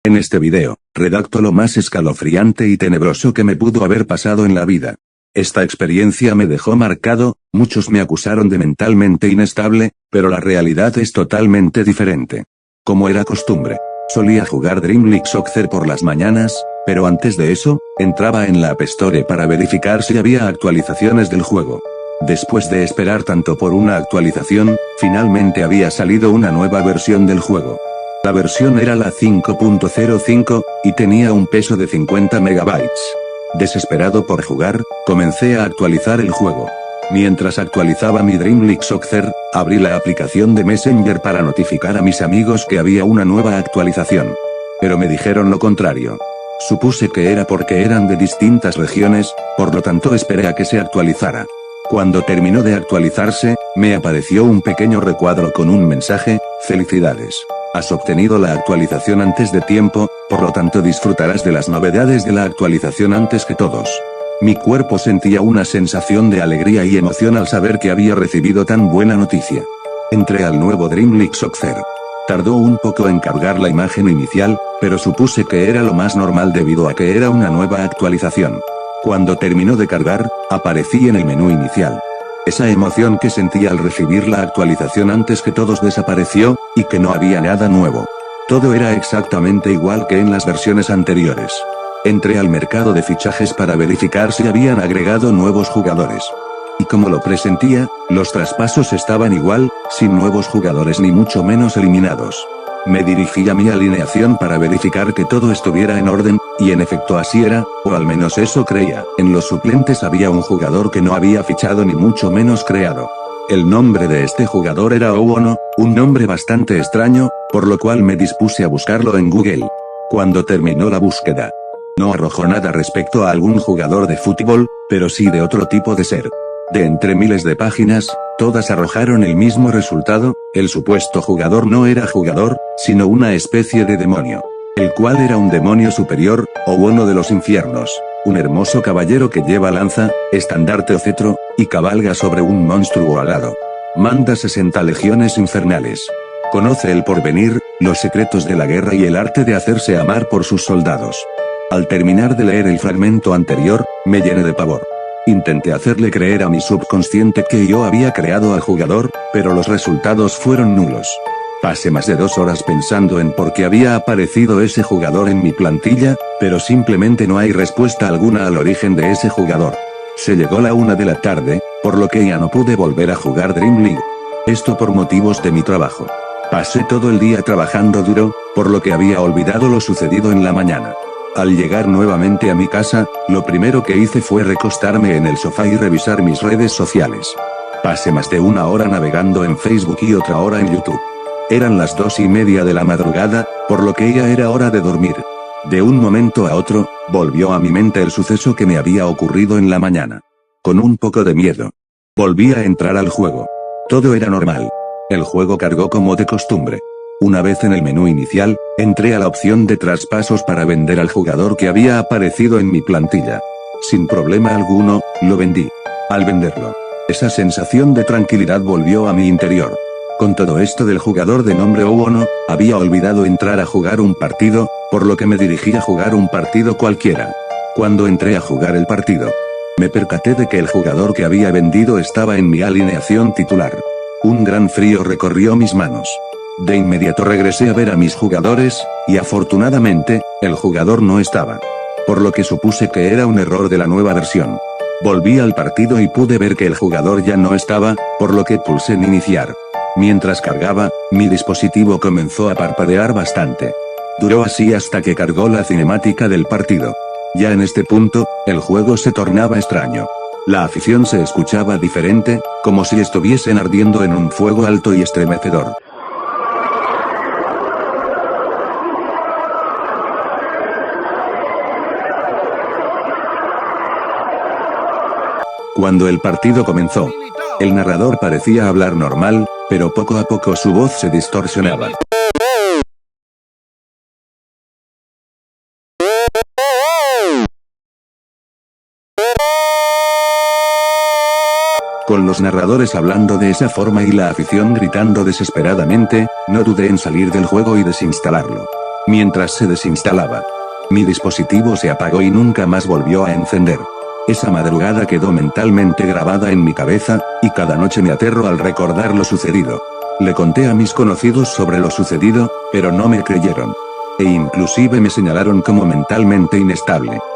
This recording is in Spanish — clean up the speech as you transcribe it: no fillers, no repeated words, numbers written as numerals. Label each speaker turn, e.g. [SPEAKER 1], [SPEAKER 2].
[SPEAKER 1] En este video, redacto lo más escalofriante y tenebroso que me pudo haber pasado en la vida. Esta experiencia me dejó marcado, muchos me acusaron de mentalmente inestable, pero la realidad es totalmente diferente. Como era costumbre, solía jugar Dream League Soccer por las mañanas, pero antes de eso, entraba en la App Store para verificar si había actualizaciones del juego. Después de esperar tanto por una actualización, finalmente había salido una nueva versión del juego. La versión era la 5.05, y tenía un peso de 50 megabytes. Desesperado por jugar, comencé a actualizar el juego. Mientras actualizaba mi Dream League Soccer, abrí la aplicación de Messenger para notificar a mis amigos que había una nueva actualización. Pero me dijeron lo contrario. Supuse que era porque eran de distintas regiones, por lo tanto esperé a que se actualizara. Cuando terminó de actualizarse, me apareció un pequeño recuadro con un mensaje: "Felicidades. Has obtenido la actualización antes de tiempo, por lo tanto disfrutarás de las novedades de la actualización antes que todos". Mi cuerpo sentía una sensación de alegría y emoción al saber que había recibido tan buena noticia. Entré al nuevo Dream League Soccer. Tardó un poco en cargar la imagen inicial, pero supuse que era lo más normal debido a que era una nueva actualización. Cuando terminó de cargar, aparecí en el menú inicial. Esa emoción que sentí al recibir la actualización antes que todos desapareció, y que no había nada nuevo. Todo era exactamente igual que en las versiones anteriores. Entré al mercado de fichajes para verificar si habían agregado nuevos jugadores. Y como lo presentía, los traspasos estaban igual, sin nuevos jugadores ni mucho menos eliminados. Me dirigí a mi alineación para verificar que todo estuviera en orden, y en efecto así era, o al menos eso creía. En los suplentes había un jugador que no había fichado ni mucho menos creado. El nombre de este jugador era Owono, un nombre bastante extraño, por lo cual me dispuse a buscarlo en Google. Cuando terminó la búsqueda, no arrojó nada respecto a algún jugador de fútbol, pero sí de otro tipo de ser. De entre miles de páginas, todas arrojaron el mismo resultado: el supuesto jugador no era jugador, sino una especie de demonio. El cual era un demonio superior, Owono de los infiernos, un hermoso caballero que lleva lanza, estandarte o cetro, y cabalga sobre un monstruo alado. Manda 60 legiones infernales. Conoce el porvenir, los secretos de la guerra y el arte de hacerse amar por sus soldados. Al terminar de leer el fragmento anterior, me llené de pavor. Intenté hacerle creer a mi subconsciente que yo había creado al jugador, pero los resultados fueron nulos. Pasé más de 2 horas pensando en por qué había aparecido ese jugador en mi plantilla, pero simplemente no hay respuesta alguna al origen de ese jugador. Se llegó la 1 de la tarde, por lo que ya no pude volver a jugar Dream League. Esto por motivos de mi trabajo. Pasé todo el día trabajando duro, por lo que había olvidado lo sucedido en la mañana. Al llegar nuevamente a mi casa, lo primero que hice fue recostarme en el sofá y revisar mis redes sociales. Pasé más de 1 hora navegando en Facebook y otra hora en YouTube. Eran las 2:30 de la madrugada, por lo que ya era hora de dormir. De un momento a otro, volvió a mi mente el suceso que me había ocurrido en la mañana. Con un poco de miedo, volví a entrar al juego. Todo era normal. El juego cargó como de costumbre. Una vez en el menú inicial, entré a la opción de traspasos para vender al jugador que había aparecido en mi plantilla. Sin problema alguno, lo vendí. Al venderlo, esa sensación de tranquilidad volvió a mi interior. Con todo esto del jugador de nombre Owono, había olvidado entrar a jugar un partido, por lo que me dirigí a jugar un partido cualquiera. Cuando entré a jugar el partido, me percaté de que el jugador que había vendido estaba en mi alineación titular. Un gran frío recorrió mis manos. De inmediato regresé a ver a mis jugadores, y afortunadamente, el jugador no estaba. Por lo que supuse que era un error de la nueva versión. Volví al partido y pude ver que el jugador ya no estaba, por lo que pulsé en iniciar. Mientras cargaba, mi dispositivo comenzó a parpadear bastante. Duró así hasta que cargó la cinemática del partido. Ya en este punto, el juego se tornaba extraño. La afición se escuchaba diferente, como si estuviesen ardiendo en un fuego alto y estremecedor. Cuando el partido comenzó, el narrador parecía hablar normal, pero poco a poco su voz se distorsionaba. Con los narradores hablando de esa forma y la afición gritando desesperadamente, no dudé en salir del juego y desinstalarlo. mientras se desinstalaba. Mi dispositivo se apagó y nunca más volvió a encender. Esa madrugada quedó mentalmente grabada en mi cabeza, y cada noche me aterro al recordar lo sucedido. Le conté a mis conocidos sobre lo sucedido, pero no me creyeron. E inclusive me señalaron como mentalmente inestable.